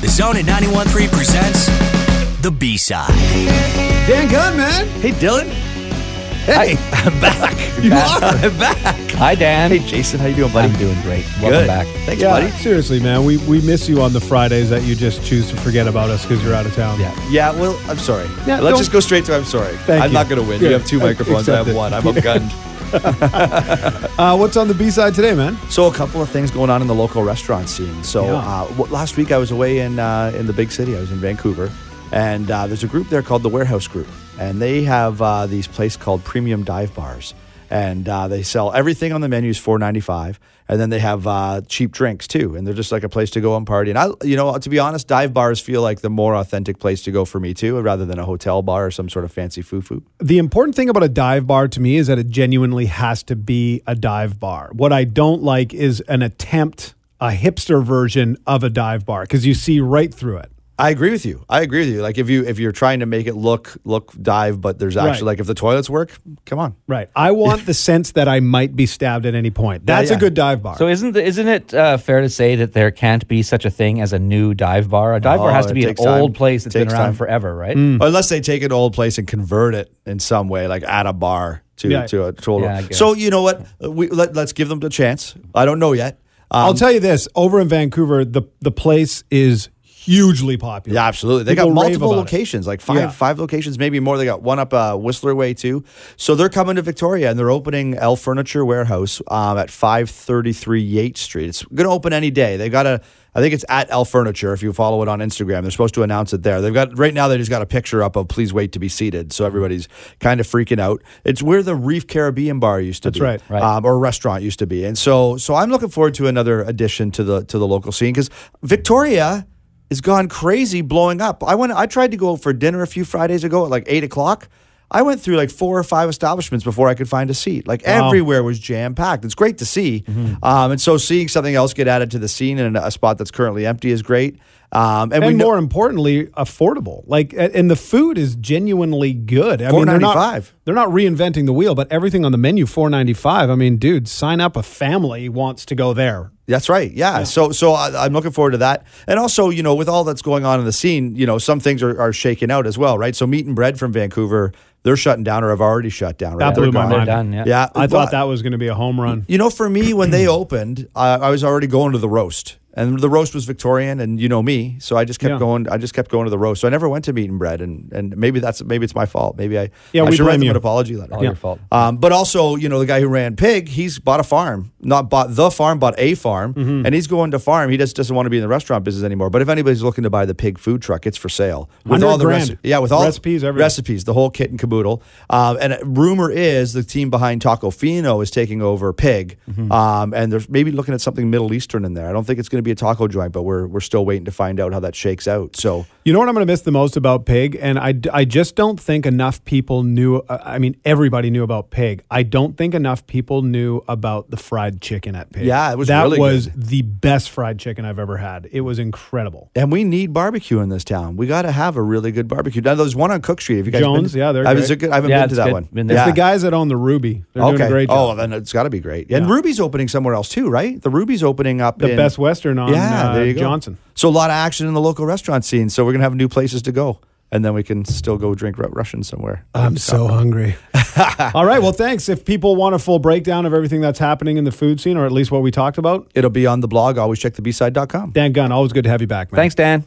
The Zone at 91.3 presents The B-Side. Dan Gunn, man. Hey, Dylan. Hey. I'm back. You are? I'm back. Hi, Dan. Hey, Jason. How you doing, buddy? I'm doing great. Good. Welcome back. Thanks, Yeah, buddy. seriously, man. We miss you on the Fridays that you just choose to forget about us because you're out of town. Yeah, well, I'm sorry. Yeah, Let's don't- just go straight to I'm sorry. Thank I'm you. not going to win. Good. You have two microphones. I have Accept it. one. I'm outgunned. What's on the B-side today, man? So a couple of things going on in the local restaurant scene. So Yeah. last week I was away in the big city. I was in Vancouver. And there's a group there called the Warehouse Group. And they have these places called premium dive bars. And they sell everything on the menu is $4.95, and then they have cheap drinks too. And they're just like a place to go and party. And to be honest, dive bars feel like the more authentic place to go for me too, rather than a hotel bar or some sort of fancy foo-foo. The important thing about a dive bar to me is that it genuinely has to be a dive bar. What I don't like is a hipster version of a dive bar, because you see right through it. I agree with you. Like if you're trying to make it look dive, but there's actually Right. like if the toilets work, come on. Right. I want the sense that I might be stabbed at any point. That's Yeah. a good dive bar. So isn't it fair to say that there can't be such a thing as a new dive bar? A dive bar has to it be an takes time. old place that's been Takes around time. forever, right? Unless they take an old place and convert it in some way, like add a bar to Yeah. a total. Yeah, I guess. So you know what? Let's give them the chance. I don't know yet. I'll tell you this, over in Vancouver, the place is hugely popular. Yeah, absolutely. They People got rave multiple about it. locations, like Yeah. five locations, maybe more. They got one up Whistler Way too. So they're coming to Victoria and they're opening L Furniture Warehouse at 533 Yates Street. It's going to open any day. They got I think it's at L Furniture. If you follow it on Instagram, they're supposed to announce it there. Right now they just got a picture up of "Please wait to be seated," so everybody's kind of freaking out. It's where the Reef Caribbean bar used to be, That's right. or restaurant used to be, and so I'm looking forward to another addition to the local scene because Victoria has gone crazy, blowing up. I tried to go out for dinner a few Fridays ago at like 8:00. I went through like 4 or 5 establishments before I could find a seat. Like everywhere was jam packed. It's great to see, and so seeing something else get added to the scene in a spot that's currently empty is great. And more importantly, affordable. Like, and the food is genuinely good. I mean, $4.95. they're not reinventing the wheel, but everything on the menu, $4.95. I mean, dude, sign up. A family wants to go there. That's right. Yeah. So I'm looking forward to that. And also, with all that's going on in the scene, some things are shaking out as well, right? So Meat and Bread from Vancouver, they're shutting down or have already shut down. Right? That blew my gone. mind. They're done, yeah. Yeah. I thought that was going to be a home run. For me, when they opened, I was already going to the roast. And the roast was Victorian, and you know me, so I just kept going. I just kept going to the roast. So I never went to Meat and Bread, and maybe it's my fault. Maybe I we should write blame them you. an apology letter. All your fault. But also, the guy who ran Pig, he's bought a farm, not bought the farm, bought a farm, and he's going to farm. He just doesn't want to be in the restaurant business anymore. But if anybody's looking to buy the Pig food truck, it's for sale with all the $100,000. with all Recipes, everything. recipes, the whole kit and caboodle. And rumor is the team behind Taco Fino is taking over Pig, and they're maybe looking at something Middle Eastern in there. I don't think it's going to be a taco joint, but we're still waiting to find out how that shakes out. So You know what I'm going to miss the most about Pig? And I just don't think enough people knew. Everybody knew about Pig. I don't think enough people knew about the fried chicken at Pig. Yeah, it was that really was good. the best fried chicken I've ever had. It was incredible. And we need barbecue in this town. We got to have a really good barbecue. Now, there's one on Cook Street. Have you guys Jones, been? yeah, they're I great. haven't Yeah, been it's to that good. one. Been It's there. the guys that own the Ruby. They're doing a great job. Oh, then it's got to be great. And Ruby's opening somewhere else too, right? The Ruby's opening up The in Best Western on there you go. Johnson. So a lot of action in the local restaurant scene. So we're gonna have new places to go, and then we can still go drink Russian somewhere. I'm so hungry. All right. Well, thanks. If people want a full breakdown of everything that's happening in the food scene, or at least what we talked about, It'll be on the blog. Always check the bside.com. Dan Gunn, always good to have you back, man. Thanks, Dan.